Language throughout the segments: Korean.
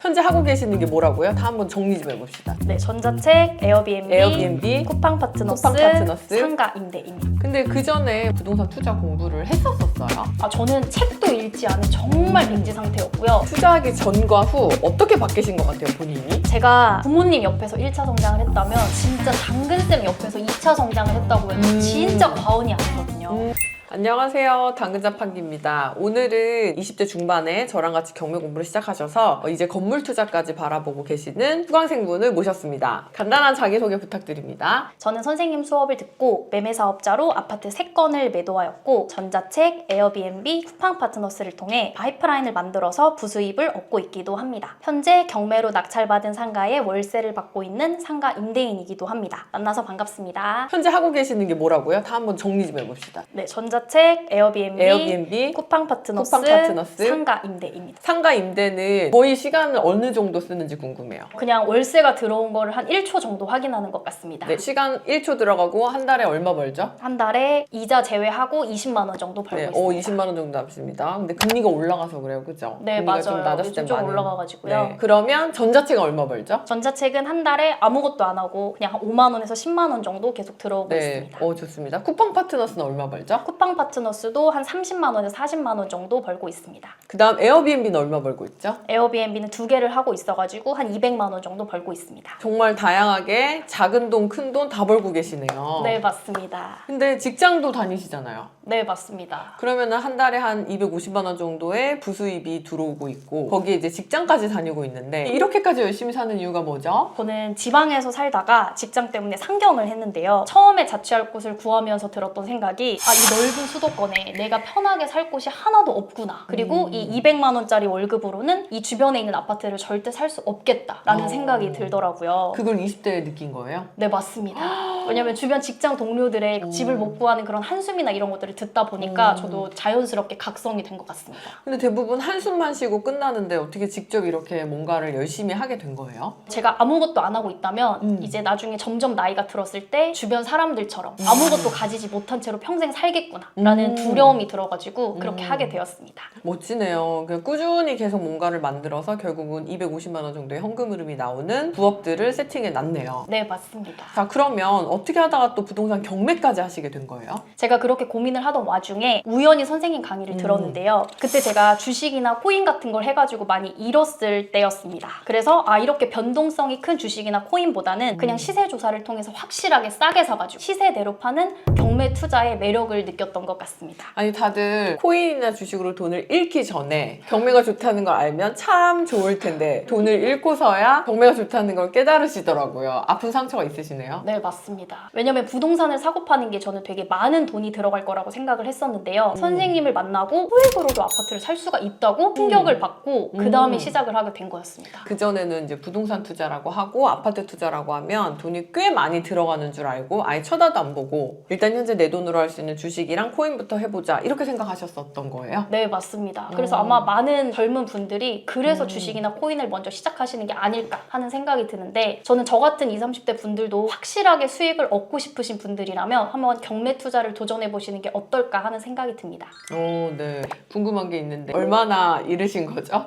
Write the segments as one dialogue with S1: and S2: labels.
S1: 현재 하고 계시는 게 뭐라고요? 다 한번 정리 좀 해봅시다.
S2: 네, 전자책, 에어비앤비, 쿠팡 파트너스, 상가 임대입니다.
S1: 근데 그 전에 부동산 투자 공부를 했었어요?
S2: 저는 책도 읽지 않은 정말 백지 상태였고요.
S1: 투자하기 전과 후 어떻게 바뀌신 것 같아요, 본인이?
S2: 제가 부모님 옆에서 1차 성장을 했다면 진짜 당근쌤 옆에서 2차 성장을 했다고 해도 진짜 과언이 아니거든요.
S1: 안녕하세요. 당근자판기입니다. 오늘은 20대 중반에 저랑 같이 경매 공부를 시작하셔서 이제 건물 투자까지 바라보고 계시는 수강생분을 모셨습니다. 간단한 자기소개 부탁드립니다.
S2: 저는 선생님 수업을 듣고 매매사업자로 아파트 3건을 매도하였고 전자책, 에어비앤비, 쿠팡 파트너스를 통해 파이프라인을 만들어서 부수입을 얻고 있기도 합니다. 현재 경매로 낙찰받은 상가에 월세를 받고 있는 상가 임대인이기도 합니다. 만나서 반갑습니다.
S1: 현재 하고 계시는 게 뭐라고요? 다 한번 정리 좀 해봅시다.
S2: 네, 전자책, 에어비앤비, 쿠팡 파트너스, 상가 임대입니다.
S1: 상가 임대는 거의 시간을 어느 정도 쓰는지 궁금해요.
S2: 그냥 월세가 들어온 거를 한 1초 정도 확인하는 것 같습니다.
S1: 네, 시간 1초 들어가고 한 달에 얼마 벌죠?
S2: 한 달에 이자 제외하고 20만 원 정도 벌고 있습니다.
S1: 20만 원 정도 남습니다. 근데 금리가 올라가서 그래요, 그죠?
S2: 네,
S1: 금리가
S2: 맞아요.
S1: 좀 낮았을 때
S2: 요즘 좀
S1: 많은.
S2: 올라가가지고요.
S1: 네. 그러면 전자책은 얼마 벌죠?
S2: 전자책은 한 달에 아무것도 안 하고 그냥 한 5만 원에서 10만 원 정도 계속 들어오고
S1: 네,
S2: 있습니다.
S1: 좋습니다. 쿠팡 파트너스는 얼마 벌죠?
S2: 쿠팡 파트너스도 한 30만 원에서 40만 원 정도 벌고 있습니다.
S1: 그 다음 에어비앤비는 얼마 벌고 있죠?
S2: 에어비앤비는 2개를 하고 있어가지고 한 200만 원 정도 벌고 있습니다.
S1: 정말 다양하게 작은 돈, 큰 돈 다 벌고 계시네요.
S2: 네, 맞습니다.
S1: 근데 직장도 다니시잖아요.
S2: 네, 맞습니다.
S1: 그러면 한 달에 한 250만 원 정도의 부수입이 들어오고 있고 거기에 이제 직장까지 다니고 있는데 이렇게까지 열심히 사는 이유가 뭐죠?
S2: 저는 지방에서 살다가 직장 때문에 상경을 했는데요. 처음에 자취할 곳을 구하면서 들었던 생각이 이 넓은 수도권에 내가 편하게 살 곳이 하나도 없구나. 그리고 이 200만 원짜리 월급으로는 이 주변에 있는 아파트를 절대 살 수 없겠다라는 생각이 들더라고요.
S1: 그걸 20대에 느낀 거예요?
S2: 네, 맞습니다. 왜냐면 주변 직장 동료들의 집을 못 구하는 그런 한숨이나 이런 것들을 듣다 보니까 저도 자연스럽게 각성이 된 것 같습니다.
S1: 근데 대부분 한숨만 쉬고 끝나는데 어떻게 직접 이렇게 뭔가를 열심히 하게 된 거예요?
S2: 제가 아무것도 안 하고 있다면 이제 나중에 점점 나이가 들었을 때 주변 사람들처럼 아무것도 가지지 못한 채로 평생 살겠구나 라는 두려움이 들어가지고 그렇게 하게 되었습니다.
S1: 멋지네요. 그냥 꾸준히 계속 뭔가를 만들어서 결국은 250만 원 정도의 현금 흐름이 나오는 부업들을 세팅해 놨네요.
S2: 네, 맞습니다.
S1: 자, 그러면 어떻게 하다가 또 부동산 경매까지 하시게 된 거예요?
S2: 제가 그렇게 고민을 하던 와중에 우연히 선생님 강의를 들었는데요. 그때 제가 주식이나 코인 같은 걸 해가지고 많이 잃었을 때였습니다. 그래서 이렇게 변동성이 큰 주식이나 코인보다는 그냥 시세 조사를 통해서 확실하게 싸게 사가지고 시세대로 파는 경매 투자의 매력을 느꼈던 것 같습니다.
S1: 아니, 다들 코인이나 주식으로 돈을 잃기 전에 경매가 좋다는 걸 알면 참 좋을 텐데 돈을 잃고서야 경매가 좋다는 걸 깨달으시더라고요. 아픈 상처가 있으시네요.
S2: 네, 맞습니다. 왜냐면 부동산을 사고 파는 게 저는 되게 많은 돈이 들어갈 거라고 생각을 했었는데요. 선생님을 만나고 소액으로도 아파트를 살 수가 있다고 충격을 받고 그 다음에 시작을 하게 된 거였습니다.
S1: 그전에는 이제 부동산 투자라고 하고 아파트 투자라고 하면 돈이 꽤 많이 들어가는 줄 알고 아예 쳐다도 안 보고 일단 현재 내 돈으로 할 수 있는 주식이랑 코인부터 해보자 이렇게 생각하셨었던 거예요?
S2: 네, 맞습니다. 그래서 아마 많은 젊은 분들이 그래서 주식이나 코인을 먼저 시작하시는 게 아닐까 하는 생각이 드는데 저는 저 같은 20, 30대 분들도 확실하게 수익을 얻고 싶으신 분들이라면 한번 경매 투자를 도전해 보시는 게 어떨까 하는 생각이 듭니다.
S1: 네. 궁금한 게 있는데 얼마나 잃으신 거죠?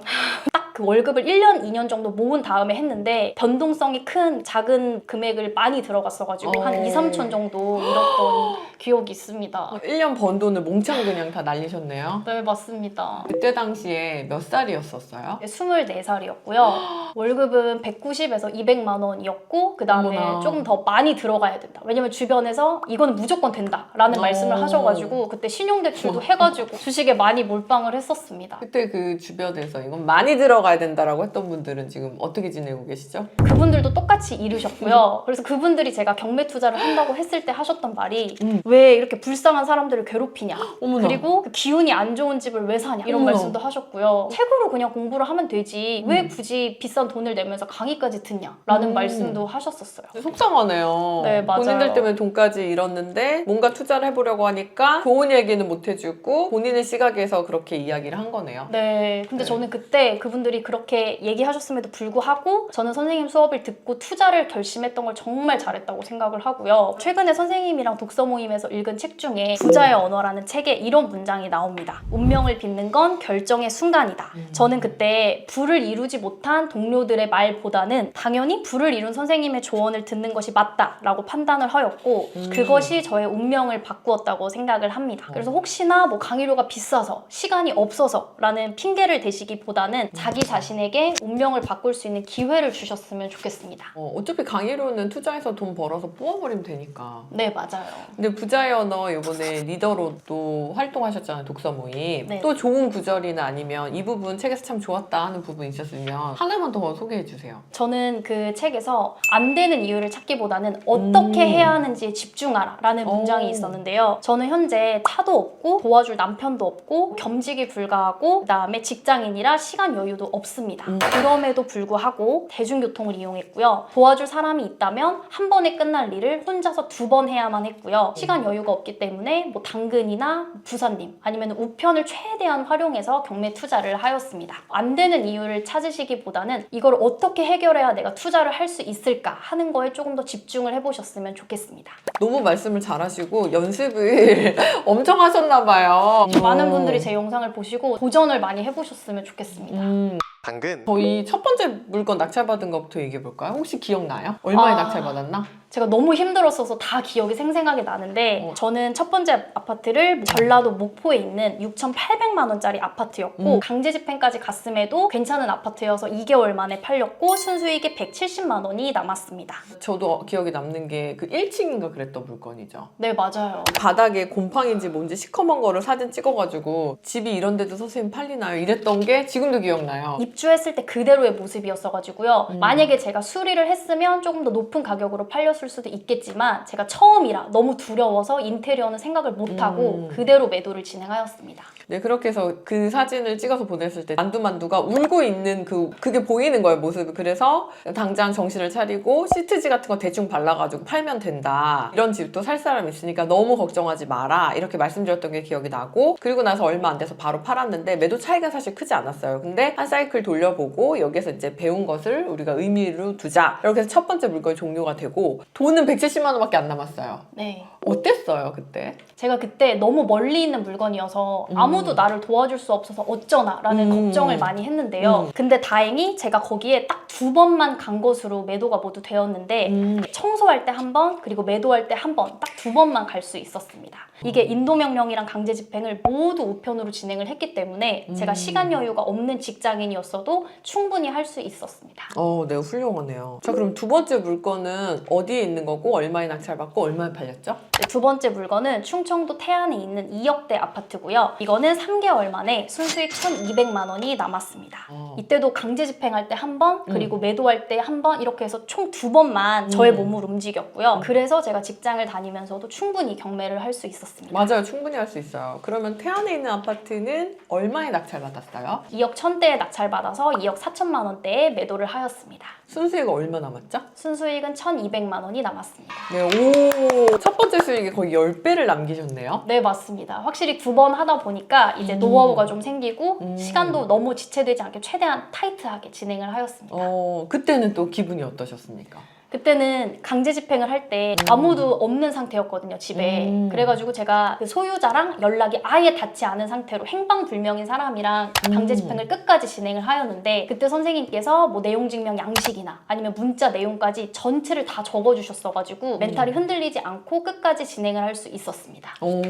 S2: 딱 그 월급을 1년, 2년 정도 모은 다음에 했는데 변동성이 큰 작은 금액을 많이 들어갔어가지고 한 2, 3천 정도 잃었던 기억이 있습니다.
S1: 1년 번 돈을 몽창 그냥 다 날리셨네요.
S2: 네, 맞습니다.
S1: 그때 당시에 몇 살이었었어요?
S2: 24살이었고요. 월급은 190에서 200만 원이었고 그 다음에
S1: 어머나.
S2: 조금 더 많이 들어가야 된다. 왜냐면 주변에서 이거는 무조건 된다 라는 말씀을 하셔가지고 그때 신용대출도 해가지고 주식에 많이 몰빵을 했었습니다.
S1: 그때 그 주변에서 이건 많이 들어가야 된다라고 했던 분들은 지금 어떻게 지내고 계시죠?
S2: 그분들도 똑같이 이르셨고요. 그래서 그분들이 제가 경매 투자를 한다고 했을 때 하셨던 말이 왜 이렇게 불쌍한 사람들을 괴롭히냐.
S1: 어머나.
S2: 그리고 그 기운이 안 좋은 집을 왜 사냐. 이런
S1: 어머나.
S2: 말씀도 하셨고요. 책으로 그냥 공부를 하면 되지. 왜 굳이 비싼 돈을 내면서 강의까지 듣냐. 라는 말씀도 하셨었어요.
S1: 속상하네요.
S2: 네, 맞아요.
S1: 본인들 때문에 돈까지 잃었는데 뭔가 투자를 해보려고 하니까 좋은 얘기는 못 해주고 본인의 시각에서 그렇게 이야기를 한 거네요.
S2: 네, 근데
S1: 네.
S2: 저는 그때 그분들이 그렇게 얘기하셨음에도 불구하고 저는 선생님 수업을 듣고 투자를 결심했던 걸 정말 잘했다고 생각을 하고요. 최근에 선생님이랑 독서 모임에서 읽은 책 중에 부자의 언어라는 책에 이런 문장이 나옵니다. 운명을 빚는 건 결정의 순간이다. 저는 그때 부를 이루지 못한 동료 동료들의 말보다는 당연히 부를 이룬 선생님의 조언을 듣는 것이 맞다라고 판단을 하였고 그것이 저의 운명을 바꾸었다고 생각을 합니다. 그래서 혹시나 뭐 강의료가 비싸서 시간이 없어서라는 핑계를 대시기보다는 자기 자신에게 운명을 바꿀 수 있는 기회를 주셨으면 좋겠습니다.
S1: 어차피 강의료는 투자해서 돈 벌어서 뽑아버리면 되니까.
S2: 네, 맞아요.
S1: 근데 부자의 언어 이번에 리더로 또 활동하셨잖아요. 독서 모임.
S2: 네.
S1: 또 좋은 구절이나 아니면 이 부분 책에서 참 좋았다 하는 부분 있었으면 하나만 더 소개해 주세요.
S2: 저는 그 책에서 안 되는 이유를 찾기보다는 어떻게 해야 하는지에 집중하라 라는 문장이 있었는데요. 저는 현재 차도 없고 도와줄 남편도 없고 겸직이 불가하고 그다음에 직장인이라 시간 여유도 없습니다. 그럼에도 불구하고 대중교통을 이용했고요. 도와줄 사람이 있다면 한 번에 끝날 일을 혼자서 2번 해야만 했고요. 시간 여유가 없기 때문에 뭐 당근이나 부사님 아니면 우편을 최대한 활용해서 경매 투자를 하였습니다. 안 되는 이유를 찾으시기보다는 이걸 어떻게 해결해야 내가 투자를 할 수 있을까 하는 거에 조금 더 집중을 해보셨으면 좋겠습니다.
S1: 너무 말씀을 잘하시고 연습을 엄청 하셨나 봐요.
S2: 많은 분들이 제 영상을 보시고 도전을 많이 해보셨으면 좋겠습니다.
S3: 당근.
S1: 저희 첫 번째 물건 낙찰받은 것부터 얘기해 볼까요? 혹시 기억나요? 얼마에 낙찰받았나?
S2: 제가 너무 힘들었어서 다 기억이 생생하게 나는데 저는 첫 번째 아파트를 전라도 목포에 있는 6,800만 원짜리 아파트였고 강제집행까지 갔음에도 괜찮은 아파트여서 2개월 만에 팔렸고 순수익이 170만 원이 남았습니다.
S1: 저도 기억에 남는 게 그 1층인가 그랬던 물건이죠.
S2: 네, 맞아요.
S1: 바닥에 곰팡인지 뭔지 시커먼 거를 사진 찍어가지고 집이 이런 데도 선생님 팔리나요? 이랬던 게 지금도 기억나요.
S2: 입주했을 때 그대로의 모습이었어가지고요. 만약에 제가 수리를 했으면 조금 더 높은 가격으로 팔렸을 수도 있겠지만 제가 처음이라 너무 두려워서 인테리어는 생각을 못하고 그대로 매도를 진행하였습니다.
S1: 네, 그렇게 해서 그 사진을 찍어서 보냈을 때 만두가 울고 있는 그게 보이는 거예요, 모습이. 그래서 당장 정신을 차리고 시트지 같은 거 대충 발라가지고 팔면 된다. 이런 집도 살 사람 있으니까 너무 걱정하지 마라. 이렇게 말씀드렸던 게 기억이 나고, 그리고 나서 얼마 안 돼서 바로 팔았는데 매도 차이가 사실 크지 않았어요. 근데 한 사이클 돌려보고 여기서 이제 배운 것을 우리가 의미로 두자. 이렇게 해서 첫 번째 물건이 종료가 되고 돈은 170만 원밖에 안 남았어요.
S2: 네.
S1: 어땠어요, 그때?
S2: 제가 그때 너무 멀리 있는 물건이어서 아무도 나를 도와줄 수 없어서 어쩌나 라는 걱정을 많이 했는데요. 근데 다행히 제가 거기에 딱 2번만 간 것으로 매도가 모두 되었는데 청소할 때 1번 그리고 매도할 때 1번 딱 2번만 갈 수 있었습니다. 이게 인도명령이랑 강제집행을 모두 우편으로 진행을 했기 때문에 제가 시간 여유가 없는 직장인이었어도 충분히 할 수 있었습니다.
S1: 네, 훌륭하네요. 자, 그럼 두 번째 물건은 어디에 있는 거고 얼마에 낙찰받고 얼마에 팔렸죠?
S2: 네, 두 번째 물건은 충청도 태안에 있는 2억대 아파트고요. 이거는 3개월 만에 순수익 1,200만 원이 남았습니다. 이때도 강제집행할 때 1번 그리고 매도할 때 1번 이렇게 해서 총 2번만 저의 몸을 움직였고요. 그래서 제가 직장을 다니면서도 충분히 경매를 할 수 있었습니다.
S1: 맞아요. 충분히 할 수 있어요. 그러면 태안에 있는 아파트는 얼마에 낙찰받았어요?
S2: 2억 1,000대에 낙찰받아서 2억 4천만 원대에 매도를 하였습니다.
S1: 순수익은 얼마 남았죠?
S2: 순수익은 1,200만 원이 남았습니다.
S1: 네, 오. 첫 번째 수익이 거의 10배를 남기셨네요.
S2: 네, 맞습니다. 확실히 2번 하다 보니까 이제 노하우가 좀 생기고 시간도 너무 지체되지 않게 최대한 타이트하게 진행을 하였습니다.
S1: 그때는 또 기분이 어떠셨습니까?
S2: 그때는 강제집행을 할 때 아무도 없는 상태였거든요, 집에. 그래가지고 제가 그 소유자랑 연락이 아예 닿지 않은 상태로 행방불명인 사람이랑 강제집행을 끝까지 진행을 하였는데 그때 선생님께서 뭐 내용증명 양식이나 아니면 문자 내용까지 전체를 다 적어주셨어가지고 멘탈이 흔들리지 않고 끝까지 진행을 할 수 있었습니다.
S1: 오.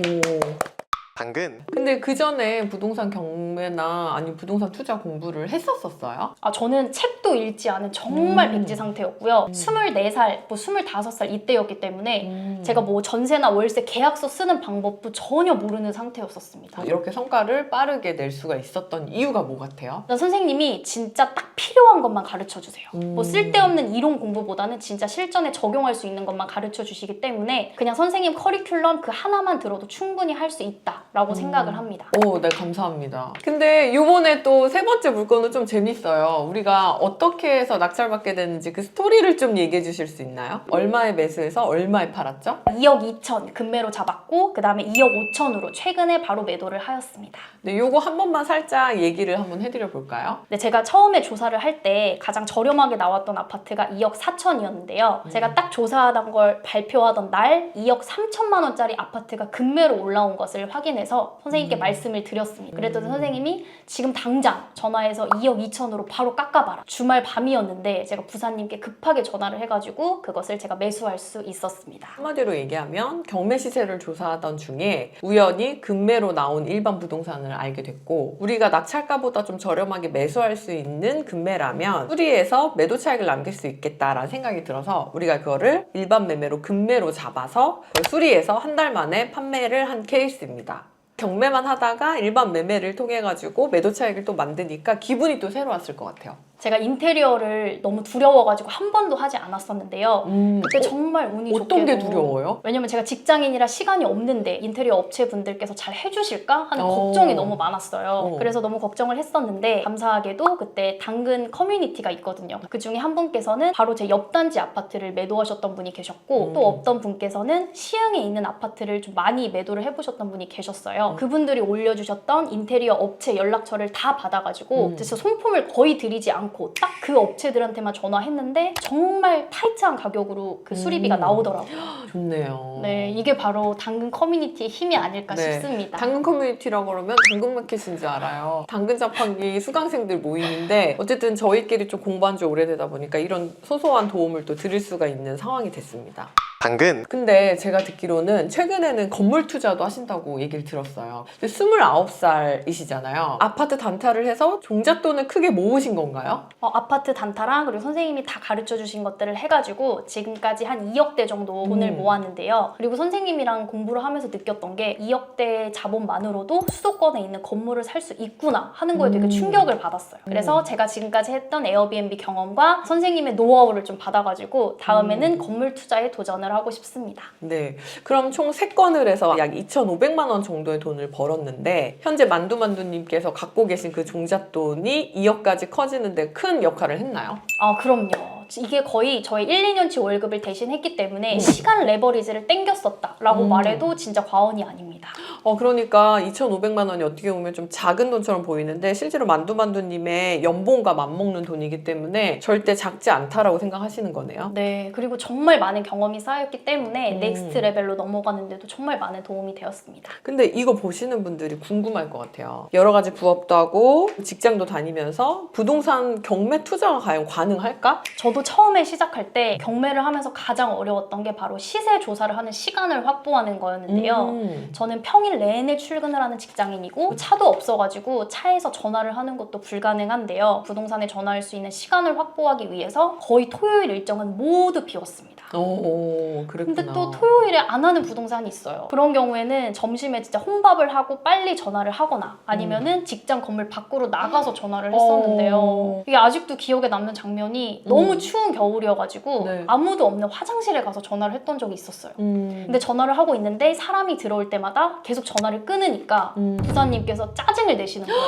S3: 당근.
S1: 근데 그 전에 부동산 경매나 아니면 부동산 투자 공부를 했었어요?
S2: 저는 책도 읽지 않은 정말 백지 상태였고요. 24살, 뭐 25살 이때였기 때문에 제가 뭐 전세나 월세 계약서 쓰는 방법도 전혀 모르는 상태였었습니다.
S1: 이렇게 성과를 빠르게 낼 수가 있었던 이유가 뭐 같아요?
S2: 선생님이 진짜 딱 필요한 것만 가르쳐 주세요. 뭐 쓸데없는 이론 공부보다는 진짜 실전에 적용할 수 있는 것만 가르쳐 주시기 때문에 그냥 선생님 커리큘럼 그 하나만 들어도 충분히 할 수 있다 라고 생각을 합니다.
S1: 네, 감사합니다. 근데 요번에 또 세 번째 물건은 좀 재밌어요. 우리가 어떻게 해서 낙찰받게 됐는지 그 스토리를 좀 얘기해 주실 수 있나요? 얼마에 매수해서 얼마에 팔았죠?
S2: 2억 2천 금매로 잡았고 그 다음에 2억 5천으로 최근에 바로 매도를 하였습니다.
S1: 네, 요거 한 번만 살짝 얘기를 한번 해드려 볼까요?
S2: 네, 제가 처음에 조사를 할 때 가장 저렴하게 나왔던 아파트가 2억 4천이었는데요. 제가 딱 조사하던 걸 발표하던 날 2억 3천만 원짜리 아파트가 금매로 올라온 것을 확인을 확인해서 선생님께 말씀을 드렸습니다. 그랬더니 선생님이 지금 당장 전화해서 2억 2천으로 바로 깎아봐라. 주말 밤이었는데 제가 부사님께 급하게 전화를 해가지고 그것을 제가 매수할 수 있었습니다.
S1: 한마디로 얘기하면 경매 시세를 조사하던 중에 우연히 금매로 나온 일반 부동산을 알게 됐고, 우리가 낙찰가보다 좀 저렴하게 매수할 수 있는 금매라면 수리해서 매도 차익을 남길 수 있겠다라는 생각이 들어서 우리가 그거를 일반 매매로 금매로 잡아서 그걸 수리해서 한 달 만에 판매를 한 케이스입니다. 경매만 하다가 일반 매매를 통해 가지고 매도 차익을 또 만드니까 기분이 또 새로웠을 것 같아요.
S2: 제가 인테리어를 너무 두려워가지고 한 번도 하지 않았었는데요. 그때 정말 운이 좋게도.
S1: 어떤 게 두려워요?
S2: 왜냐면 제가 직장인이라 시간이 없는데 인테리어 업체분들께서 잘 해주실까 하는 걱정이 너무 많았어요. 그래서 너무 걱정을 했었는데 감사하게도 그때 당근 커뮤니티가 있거든요. 그 중에 한 분께서는 바로 제 옆 단지 아파트를 매도하셨던 분이 계셨고 또 어떤 분께서는 시흥에 있는 아파트를 좀 많이 매도를 해보셨던 분이 계셨어요. 그분들이 올려주셨던 인테리어 업체 연락처를 다 받아가지고 진짜 손품을 거의 들이지 않고 딱 그 업체들한테만 전화했는데 정말 타이트한 가격으로 그 수리비가 나오더라고요.
S1: 좋네요.
S2: 네, 이게 바로 당근 커뮤니티의 힘이 아닐까
S1: 네.
S2: 싶습니다.
S1: 당근 커뮤니티라고 그러면 당근마켓인 줄 알아요. 당근 자판기 수강생들 모임인데 어쨌든 저희끼리 좀 공부한 지 오래되다 보니까 이런 소소한 도움을 또 드릴 수가 있는 상황이 됐습니다.
S3: 당근
S1: 근데 제가 듣기로는 최근에는 건물 투자도 하신다고 얘기를 들었어요. 근데 29살이시잖아요. 아파트 단타를 해서 종잣돈을 크게 모으신 건가요?
S2: 아파트 단타랑 그리고 선생님이 다 가르쳐 주신 것들을 해가지고 지금까지 한 2억대 정도 돈을 모았는데요. 그리고 선생님이랑 공부를 하면서 느꼈던 게 2억대 자본만으로도 수도권에 있는 건물을 살 수 있구나 하는 거에 되게 충격을 받았어요. 그래서 제가 지금까지 했던 에어비앤비 경험과 선생님의 노하우를 좀 받아가지고 다음에는 건물 투자에 도전을 하고 싶습니다.
S1: 네. 그럼 총 3건을 해서 약 2,500만 원 정도의 돈을 벌었는데 현재 만두만두님께서 갖고 계신 그 종잣돈이 2억까지 커지는데 큰 역할을 했나요?
S2: 아, 그럼요. 이게 거의 저의 1, 2년치 월급을 대신했기 때문에 시간 레버리지를 땡겼었다라고 말해도 진짜 과언이 아닙니다.
S1: 그러니까 2,500만 원이 어떻게 보면 좀 작은 돈처럼 보이는데 실제로 만두만두님의 연봉과 맞먹는 돈이기 때문에 절대 작지 않다라고 생각하시는 거네요.
S2: 네, 그리고 정말 많은 경험이 쌓였기 때문에 넥스트 레벨로 넘어가는데도 정말 많은 도움이 되었습니다.
S1: 근데 이거 보시는 분들이 궁금할 것 같아요. 여러 가지 부업도 하고 직장도 다니면서 부동산 경매 투자가 과연 가능할까?
S2: 저도 처음에 시작할 때 경매를 하면서 가장 어려웠던 게 바로 시세 조사를 하는 시간을 확보하는 거였는데요. 저는 평일 내내 출근을 하는 직장인이고 차도 없어가지고 차에서 전화를 하는 것도 불가능한데요. 부동산에 전화할 수 있는 시간을 확보하기 위해서 거의 토요일 일정은 모두 비웠습니다.
S1: 오, 그랬구나.
S2: 근데 또 토요일에 안 하는 부동산이 있어요. 그런 경우에는 점심에 진짜 혼밥을 하고 빨리 전화를 하거나 아니면은 직장 건물 밖으로 나가서 전화를 했었는데요. 이게 아직도 기억에 남는 장면이 너무 추운 겨울이어가지고
S1: 네.
S2: 아무도 없는 화장실에 가서 전화를 했던 적이 있었어요. 근데 전화를 하고 있는데 사람이 들어올 때마다 계속 전화를 끊으니까 부사님께서 짜증을 내시는 거예요.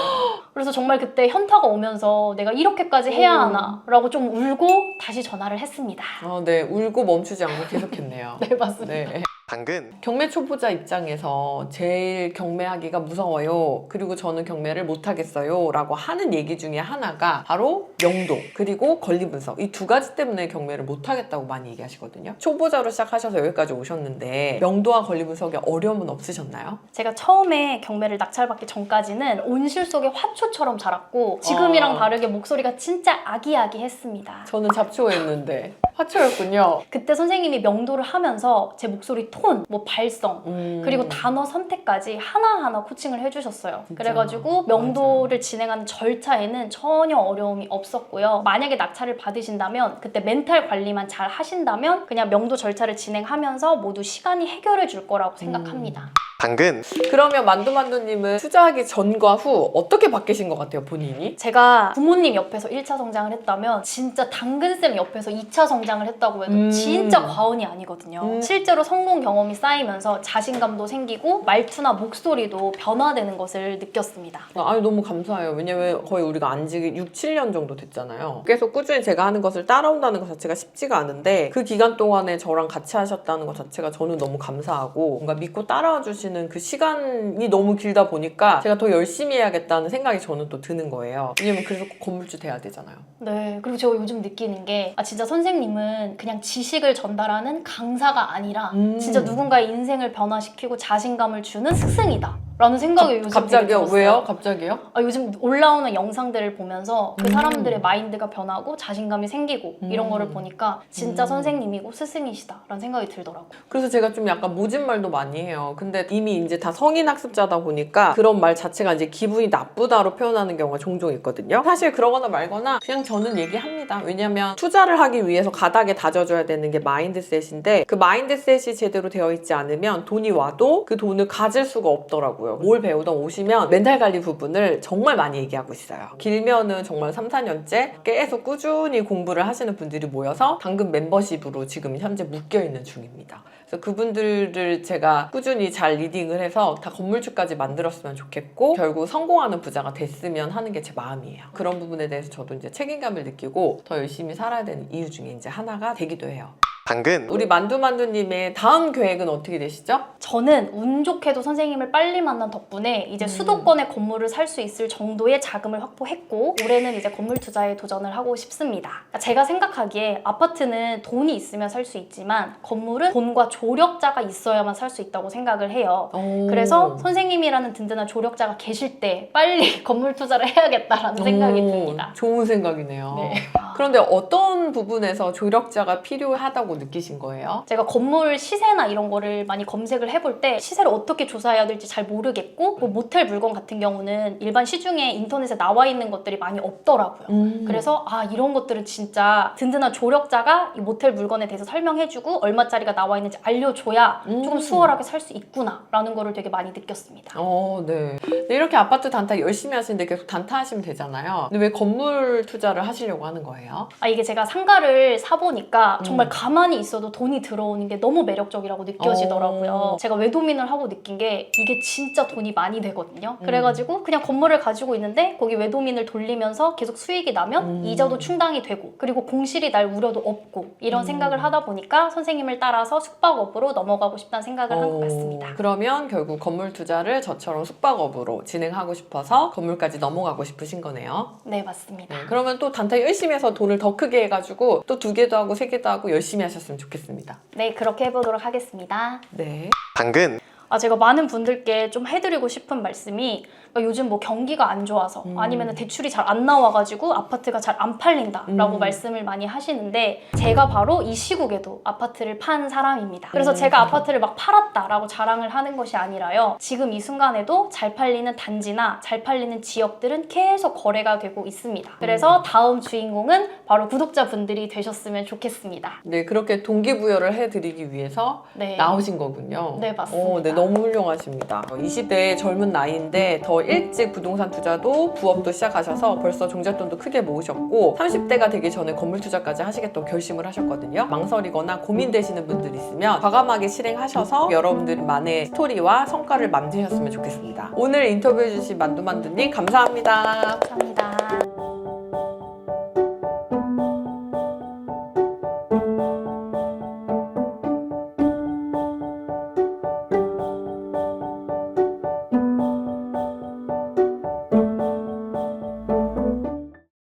S2: 그래서 정말 그때 현타가 오면서 내가 이렇게까지 해야 하나 라고 좀 울고 다시 전화를 했습니다.
S1: 네. 울고 멈추지 않고 계속했네요.
S2: 네, 맞습니다.
S1: 네.
S3: 당근
S1: 경매 초보자 입장에서 제일 경매하기가 무서워요. 그리고 저는 경매를 못하겠어요. 라고 하는 얘기 중에 하나가 바로 명도 그리고 권리 분석. 이 두 가지 때문에 경매를 못하겠다고 많이 얘기하시거든요. 초보자로 시작하셔서 여기까지 오셨는데 명도와 권리 분석에 어려움은 없으셨나요?
S2: 제가 처음에 경매를 낙찰받기 전까지는 온실 속의 화초처럼 자랐고 지금이랑 다르게 목소리가 진짜 아기아기했습니다.
S1: 저는 잡초였는데 화초였군요.
S2: 그때 선생님이 명도를 하면서 제 목소리 톤, 뭐 발성, 그리고 단어 선택까지 하나하나 코칭을 해주셨어요.
S1: 진짜?
S2: 그래가지고 명도를 진행하는 절차에는 전혀 어려움이 없었고요. 만약에 낙찰을 받으신다면 그때 멘탈 관리만 잘 하신다면 그냥 명도 절차를 진행하면서 모두 시간이 해결해 줄 거라고 생각합니다.
S3: 당근
S1: 그러면 만두만두님은 투자하기 전과 후 어떻게 바뀌신 것 같아요, 본인이?
S2: 제가 부모님 옆에서 1차 성장을 했다면 진짜 당근쌤 옆에서 2차 성장을 했다고 해도 진짜 과언이 아니거든요. 실제로 성공 경험이 쌓이면서 자신감도 생기고 말투나 목소리도 변화되는 것을 느꼈습니다.
S1: 아니 너무 감사해요. 왜냐면 거의 우리가 안지 6, 7년 정도 됐잖아요. 계속 꾸준히 제가 하는 것을 따라온다는 것 자체가 쉽지가 않은데 그 기간 동안에 저랑 같이 하셨다는 것 자체가 저는 너무 감사하고 뭔가 믿고 따라와 주시는 그 시간이 너무 길다 보니까 제가 더 열심히 해야겠다는 생각이 저는 또 드는 거예요. 왜냐면 그래서 꼭 건물주 돼야 되잖아요.
S2: 네, 그리고 제가 요즘 느끼는 게 진짜 선생님은 그냥 지식을 전달하는 강사가 아니라 진짜 누군가의 인생을 변화시키고 자신감을 주는 스승이다 라는 생각이 요즘 되게
S1: 갑자기요?
S2: 들었어요.
S1: 왜요? 갑자기요?
S2: 요즘 올라오는 영상들을 보면서 그 사람들의 마인드가 변하고 자신감이 생기고 이런 거를 보니까 진짜 선생님이고 스승이시다라는 생각이 들더라고요.
S1: 그래서 제가 좀 약간 모진 말도 많이 해요. 근데 이미 이제 다 성인 학습자다 보니까 그런 말 자체가 이제 기분이 나쁘다로 표현하는 경우가 종종 있거든요. 사실 그러거나 말거나 그냥 저는 얘기합니다. 왜냐면 투자를 하기 위해서 가닥에 다져줘야 되는 게 마인드셋인데 그 마인드셋이 제대로 되어 있지 않으면 돈이 와도 그 돈을 가질 수가 없더라고요. 뭘 배우던 오시면 멘탈 관리 부분을 정말 많이 얘기하고 있어요. 길면은 정말 3, 4년째 계속 꾸준히 공부를 하시는 분들이 모여서 당근 멤버십으로 지금 현재 묶여있는 중입니다. 그래서 그분들을 제가 꾸준히 잘 리딩을 해서 다 건물주까지 만들었으면 좋겠고 결국 성공하는 부자가 됐으면 하는 게 제 마음이에요. 그런 부분에 대해서 저도 이제 책임감을 느끼고 더 열심히 살아야 되는 이유 중에 이제 하나가 되기도 해요.
S3: 당근,
S1: 우리 만두만두님의 다음 계획은 어떻게 되시죠?
S2: 저는 운 좋게도 선생님을 빨리 만난 덕분에 이제 수도권의 건물을 살 수 있을 정도의 자금을 확보했고 올해는 이제 건물 투자에 도전을 하고 싶습니다. 제가 생각하기에 아파트는 돈이 있으면 살 수 있지만 건물은 돈과 조력자가 있어야만 살 수 있다고 생각을 해요. 그래서 선생님이라는 든든한 조력자가 계실 때 빨리 건물 투자를 해야겠다라는 생각이 듭니다.
S1: 좋은 생각이네요.
S2: 네.
S1: 그런데 어떤 부분에서 조력자가 필요하다고 느끼신 거예요?
S2: 제가 건물 시세나 이런 거를 많이 검색을 해볼 때 시세를 어떻게 조사해야 될지 잘 모르겠고 뭐 모텔 물건 같은 경우는 일반 시중에 인터넷에 나와 있는 것들이 많이 없더라고요. 그래서 이런 것들은 진짜 든든한 조력자가 이 모텔 물건에 대해서 설명해주고 얼마짜리가 나와 있는지 알려줘야 조금 수월하게 살 수 있구나 라는 거를 되게 많이 느꼈습니다.
S1: 네. 근데 이렇게 아파트 단타 열심히 하시는데 계속 단타 하시면 되잖아요. 근데 왜 건물 투자를 하시려고 하는 거예요?
S2: 이게 제가 상가를 사보니까 정말 가만히 있어도 돈이 들어오는 게 너무 매력적이라고 느껴지더라고요. 제가 외도민을 하고 느낀 게 이게 진짜 돈이 많이 되거든요. 그래가지고 그냥 건물을 가지고 있는데 거기 외도민을 돌리면서 계속 수익이 나면 이자도 충당이 되고 그리고 공실이 날 우려도 없고 이런 생각을 하다 보니까 선생님을 따라서 숙박업으로 넘어가고 싶다는 생각을 한 것 같습니다.
S1: 그러면 결국 건물 투자를 저처럼 숙박업으로 진행하고 싶어서 건물까지 넘어가고 싶으신 거네요.
S2: 네, 맞습니다.
S1: 그러면 또 단타 열심히 해서 돈을 더 크게 해가지고 또 2개도 하고 3개도 하고 열심히 하셨으면 좋겠습니다.
S2: 네, 그렇게 해보도록 하겠습니다.
S1: 네.
S3: 당근,
S2: 제가 많은 분들께 좀 해드리고 싶은 말씀이 요즘 뭐 경기가 안 좋아서 아니면 대출이 잘 안 나와가지고 아파트가 잘 안 팔린다라고 말씀을 많이 하시는데 제가 바로 이 시국에도 아파트를 판 사람입니다. 그래서 제가 아파트를 막 팔았다라고 자랑을 하는 것이 아니라요. 지금 이 순간에도 잘 팔리는 단지나 잘 팔리는 지역들은 계속 거래가 되고 있습니다. 그래서 다음 주인공은 바로 구독자분들이 되셨으면 좋겠습니다.
S1: 네, 그렇게 동기부여를 해드리기 위해서
S2: 네.
S1: 나오신 거군요.
S2: 네, 맞습니다.
S1: 네, 너무 훌륭하십니다. 20대의 젊은 나이인데 더 일찍 부동산 투자도 부업도 시작하셔서 벌써 종잣돈도 크게 모으셨고 30대가 되기 전에 건물 투자까지 하시겠다고 결심을 하셨거든요. 망설이거나 고민되시는 분들 있으면 과감하게 실행하셔서 여러분들만의 스토리와 성과를 만드셨으면 좋겠습니다. 오늘 인터뷰해주신 만두만두님 감사합니다.
S2: 감사합니다.